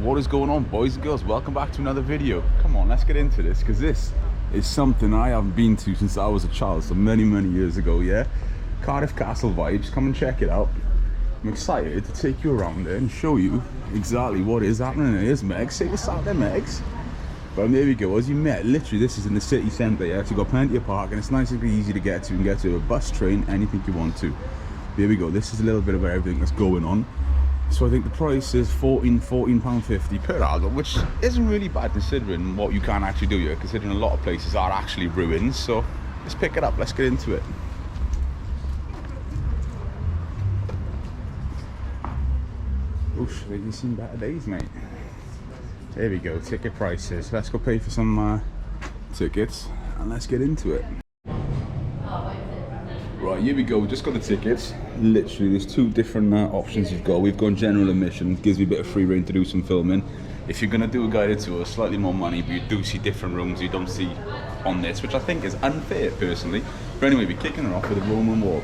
What is going on, boys and girls? Welcome back to another video. Come on, let's get into this, because this is something I haven't been to since I was a child, so many years ago. Yeah, Cardiff Castle vibes. Come and check it out. I'm excited to take you around there and show you exactly what is happening. Here's Megs. Say what's up there, Megs. But there we go. As you met, literally this is in the city centre. Yeah, so you've got plenty of parking. It's nice and easy to get to. You can get to a bus, train, anything you want to. There we go. This is a little bit of everything that's going on. So I think the price is £14.50 per adult, which isn't really bad considering what you can actually do here, considering a lot of places are actually ruins. So let's pick it up, let's get into it. Oosh, you've seen better days, mate. There we go, ticket prices. Let's go pay for some tickets and let's get into it. Right, here we go, we just got the tickets. Literally, there's two different options you've got. We've gone general admission, gives me a bit of free rein to do some filming. If you're going to do a guided tour, slightly more money, but you do see different rooms you don't see on this, which I think is unfair, personally. But anyway, we're kicking her off with a Roman wall.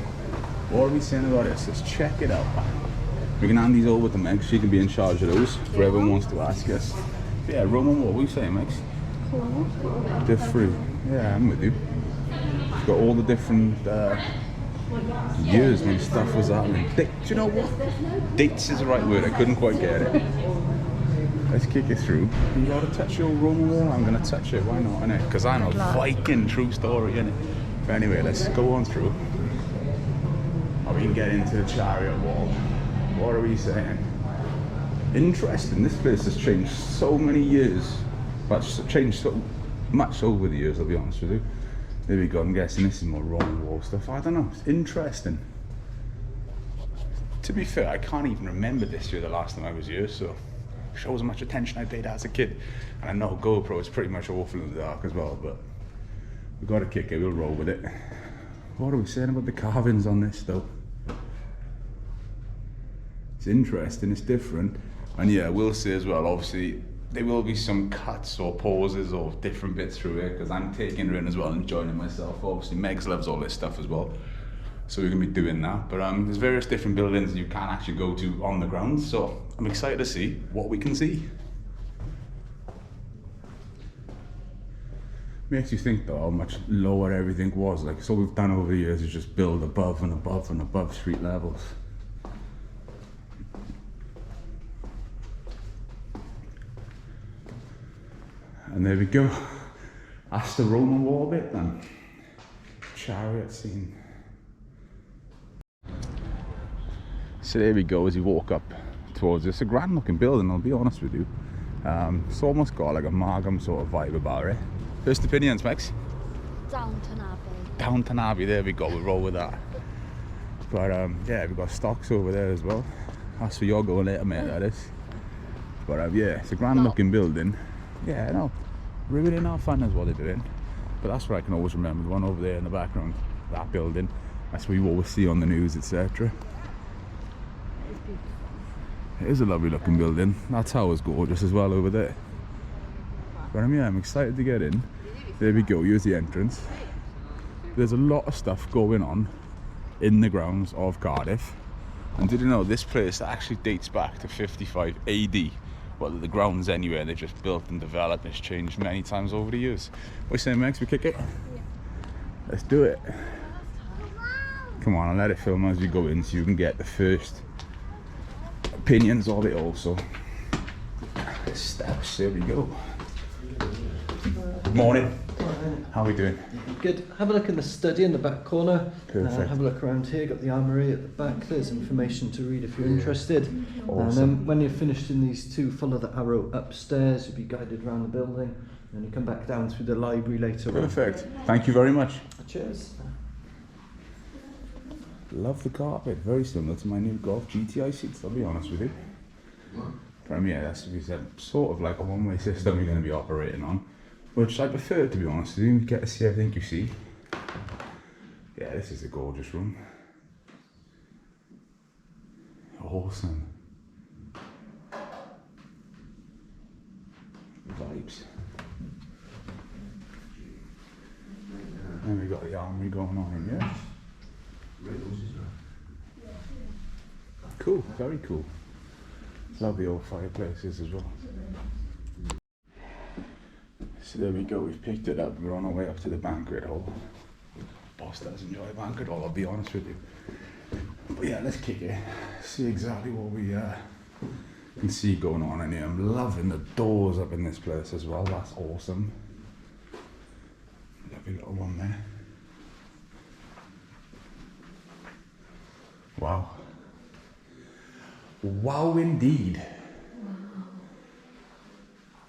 What are we saying about this? Let's check it out. We can hand these over to Meg, she can be in charge of those, for everyone wants to ask us. Yeah, Roman wall, what are you saying, Meg? Cool. They're free. Yeah, I'm with you. It's got all the different years when stuff was happening. Do you know what? Dates is the right word, I couldn't quite get it. Let's kick it through. You gotta touch your Roman wall? I'm gonna touch it, why not, innit? Because I'm a Viking, true story, innit? But anyway, let's go on through. Or we can get into the chariot wall. What are we saying? Interesting, this place has changed so many years. But it's changed so much over the years, I'll be honest with you. There we go, I'm guessing this is more Roman wall stuff. I don't know, it's interesting. To be fair, I can't even remember this year the last time I was here, so it shows how much attention I paid as a kid. And I know GoPro is pretty much awful in the dark as well, but we've got to kick it, we'll roll with it. What are we saying about the carvings on this though? It's interesting, it's different. And yeah, I will say as well, obviously, there will be some cuts or pauses or different bits through it because I'm taking her in as well and enjoying myself. Obviously, Megs loves all this stuff as well, so we're going to be doing that. But there's various different buildings you can actually go to on the ground, so I'm excited to see what we can see. Makes you think though how much lower everything was. Like, so we've done over the years is just build above and above and above street levels. And there we go. That's the Roman wall bit then. Chariot scene. So there we go as you walk up towards it. It's a grand looking building, I'll be honest with you. It's almost got like a Margam sort of vibe about it. First opinions, Max? Downton Abbey. Downton Abbey, there we go, we'll roll with that. But yeah, we've got stocks over there as well. That's where you're going later, mate, that is. But yeah, it's a grand looking building. Yeah, no, ruining our fun is what they're doing. But that's what I can always remember, the one over there in the background, that building. That's what you always see on the news, etc. It is a lovely looking building. That tower's gorgeous as well over there. But yeah, I'm excited to get in. There we go, here's the entrance. There's a lot of stuff going on in the grounds of Cardiff. And did you know this place actually dates back to 55 AD? Well, the grounds anyway, they just built and developed. It's changed many times over the years. What are you saying, Max? We kick it? Yeah. Let's do it. Come on, I'll let it film as you go in so you can get the first opinions of it also. Steps, there we go. Morning. How are we doing? Good. Have a look in the study in the back corner. Perfect. Have a look around here. Got the armoury at the back. There's information to read if you're interested. Awesome. And then when you're finished in these two, follow the arrow upstairs. You'll be guided around the building. And you come back down through the library later on. Perfect. Thank you very much. Cheers. Love the carpet. Very similar to my new Golf GTI seats, I'll be honest with you. But yeah, that's sort of like a one-way system you're going to be operating on. Which I prefer, to be honest with you. You get to see everything you see. Yeah, this is a gorgeous room. Awesome. Vibes. And we got the armory going on in here. Cool, very cool. Love the old fireplaces as well. So there we go, we've picked it up. We're on our way up to the banquet hall. Boss does enjoy a banquet hall, I'll be honest with you. But yeah, let's kick it. See exactly what we can see going on in here. I'm loving the doors up in this place as well. That's awesome. Lovely little one there. Wow. Wow indeed.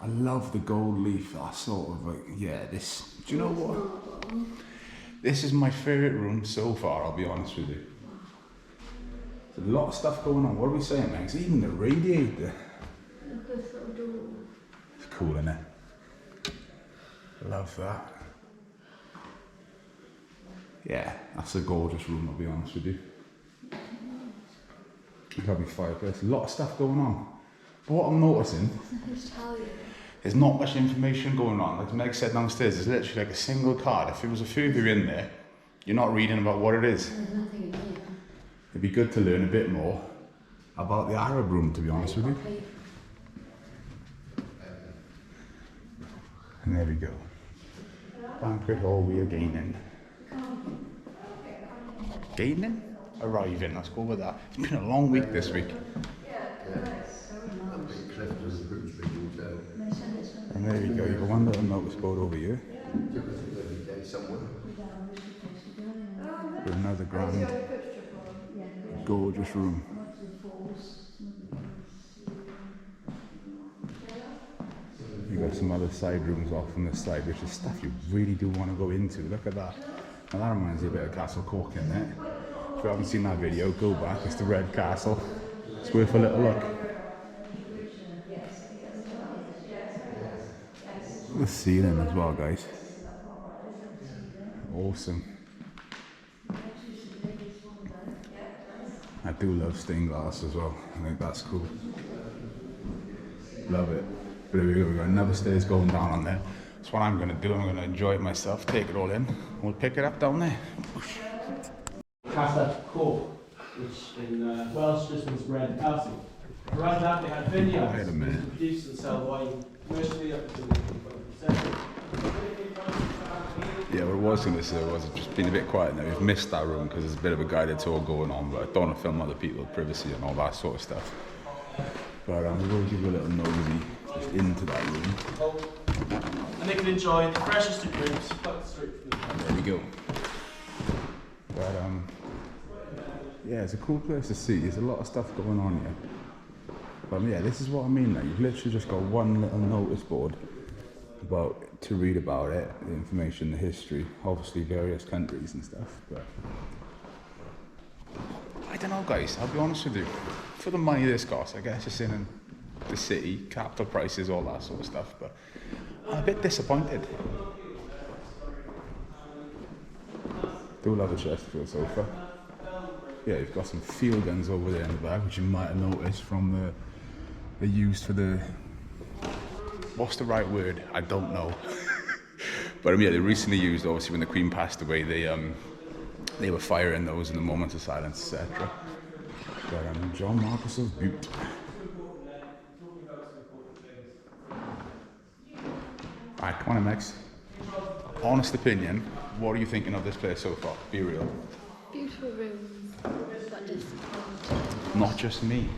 I love the gold leaf. That's sort of like, yeah, this, do you know what? This is my favourite room so far, I'll be honest with you. There's a lot of stuff going on. What are we saying, Max? Even the radiator. Look at the door. It's cool, isn't it? Love that. Yeah, that's a gorgeous room, I'll be honest with you. Lovely fireplace. A lot of stuff going on. But what I'm noticing, there's not much information going on. Like Meg said downstairs, there's literally like a single card. If it was a further in there, you're not reading about what it is. There's nothing in here. It'd be good to learn a bit more about the Arab room, to be honest with you. And there we go. Banquet hall, we are gaining. Gaining? Arriving, let's go with that. It's been a long week this week. And there we go, you've got one little notice board over here. With another grand, gorgeous room. You've got some other side rooms off on this side, which is stuff you really do want to go into. Look at that. Now that reminds me a bit of Castle Cork in there. If you haven't seen that video, go back. It's the Red Castle. It's worth a little look. The ceiling as well, guys. Awesome. I do love stained glass as well. I think that's cool. Love it. But here we go, we've got another stairs going down on there. That's what I'm going to do. I'm going to enjoy it myself, take it all in. We'll pick it up down there. Cardiff Castle, which in Welsh just means Red Castle. Around that they had vineyards Wait a minute. to produce and sell wine commercially up until the 20th century. Yeah, what I was going to say was it's just been a bit quiet now. We've missed that room because there's a bit of a guided tour going on, but I don't want to film other people, privacy and all that sort of stuff. But we're going to give you a little nosy just into that room. And they can enjoy the freshest of grapes plucked straight from the vine. There we go. But yeah, it's a cool place to see. There's a lot of stuff going on here. But yeah, this is what I mean. Like, you've literally just got one little notice board to read about it, the information, the history, obviously various countries and stuff. But I don't know, guys. I'll be honest with you. For the money this costs, I guess it's in the city, capital prices, all that sort of stuff. But I'm a bit disappointed. Do love a Chesterfield sofa. Yeah, you've got some field guns over there in the back, which you might have noticed from they're used for the, what's the right word? I don't know. But yeah, they recently used, obviously when the Queen passed away, they were firing those in the moments of silence, etc. But John Marcus of Butte. Alright, come on in, Max. Honest opinion, what are you thinking of this place so far? Be real. Beautiful room, but disappointing. Not just me.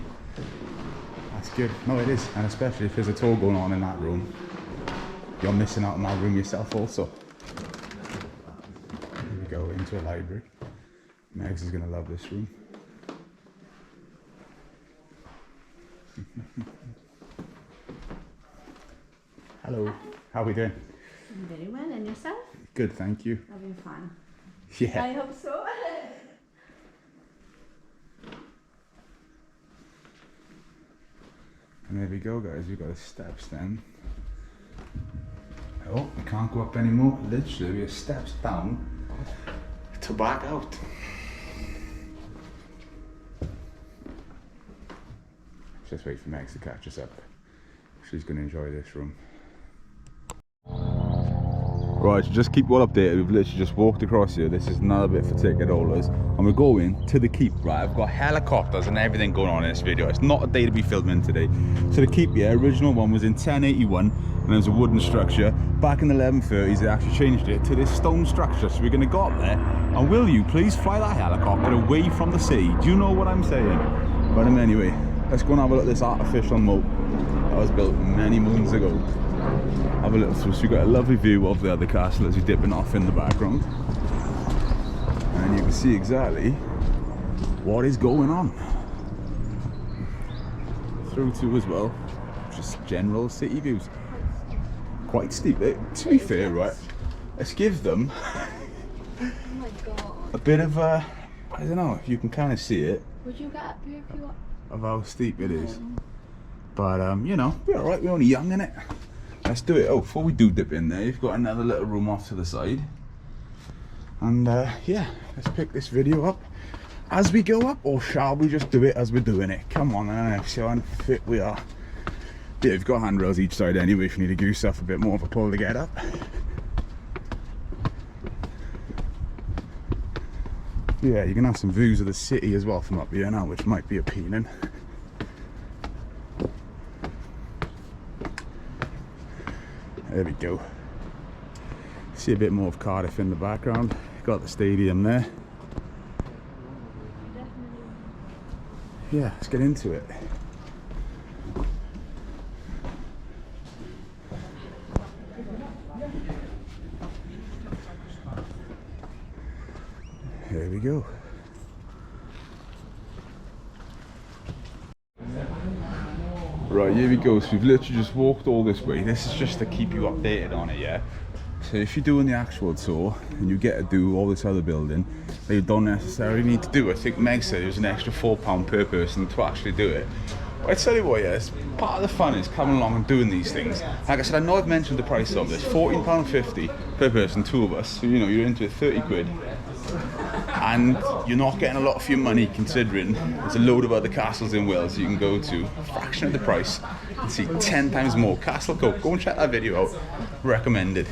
That's good. No, it is. And especially if there's a tour going on in that room, you're missing out on that room yourself also. Here we go into a library. Megs is going to love this room. Hello. How are we doing? Very well, and yourself? Good, thank you. Having fun? Yeah. I hope so. And there we go, guys. We've got a steps then. Oh, we can't go up anymore. Literally, we have steps down to back out. Just wait for Megs to catch us up. She's going to enjoy this room. Right, just keep well updated. We've literally just walked across here. This is another bit for ticket holders. and we're going to the keep, right? I've got helicopters and everything going on in this video. It's not a day to be filming today. So the keep, yeah, original one was in 1081, and it was a wooden structure. Back in the 1130s, they actually changed it to this stone structure. So we're gonna go up there, and will you please fly that helicopter away from the city? Do you know what I'm saying? But anyway, let's go and have a look at this artificial moat that was built many moons ago. Have a little through. So we've got a lovely view of the other castle as you're dipping off in the background. And you can see exactly what is going on. Through to as well, just general city views. Quite steep. To be fair, right, let's give them Oh my god. a bit of a, I don't know if you can kind of see it, Would you get up here if you want? of how steep it is. But you know, we're alright, we're only young, innit? Let's do it. Oh, before we do dip in there, you've got another little room off to the side. And yeah, let's pick this video up as we go up, or shall we just do it as we're doing it? Come on, see how unfit we are. Yeah, you've got handrails each side anyway if you need to give yourself a bit more of a pull to get up. Yeah, you can have some views of the city as well from up here now, which might be appealing. There we go. See a bit more of Cardiff in the background. Got the stadium there. Yeah, let's get into it. There we go. Right, here we go. So we've literally just walked all this way. This is just to keep you updated on it, yeah? So if you're doing the actual tour and you get to do all this other building that you don't necessarily need to do, I think Meg said it was an extra £4 per person to actually do it. But I tell you what, yes, part of the fun is coming along and doing these things. Like I said, I know I've mentioned the price of this, £14.50 per person, two of us. So you know, you're into it, 30 quid. And you're not getting a lot for your money, considering there's a load of other castles in Wales you can go to, a fraction of the price, and see 10 times more. Castle Coke, go and check that video out, recommended.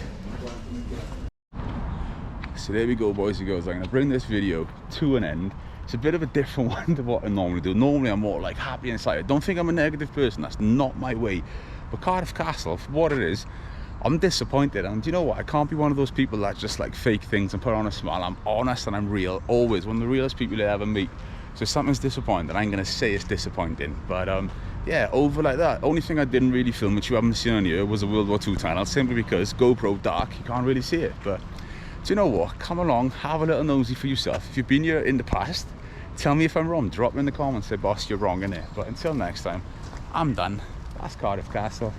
So there we go, boys and girls. I'm gonna bring this video to an end. It's a bit of a different one to what I normally do. Normally I'm more like happy and excited. Don't think I'm a negative person, that's not my way. But Cardiff Castle, for what it is, I'm disappointed, and you know what, I can't be one of those people that just like fake things and put on a smile. I'm honest and I'm real, always, one of the realest people you'll ever meet. So if something's disappointing, I'm gonna say it's disappointing. But yeah, over like that. Only thing I didn't really film, which you haven't seen on here, was a World War II tunnel, simply because GoPro dark, you can't really see it. But do you know what, come along, have a little nosy for yourself. If you've been here in the past, tell me if I'm wrong, drop me in the comments, say boss, you're wrong, innit? But until next time, I'm done. That's Cardiff Castle.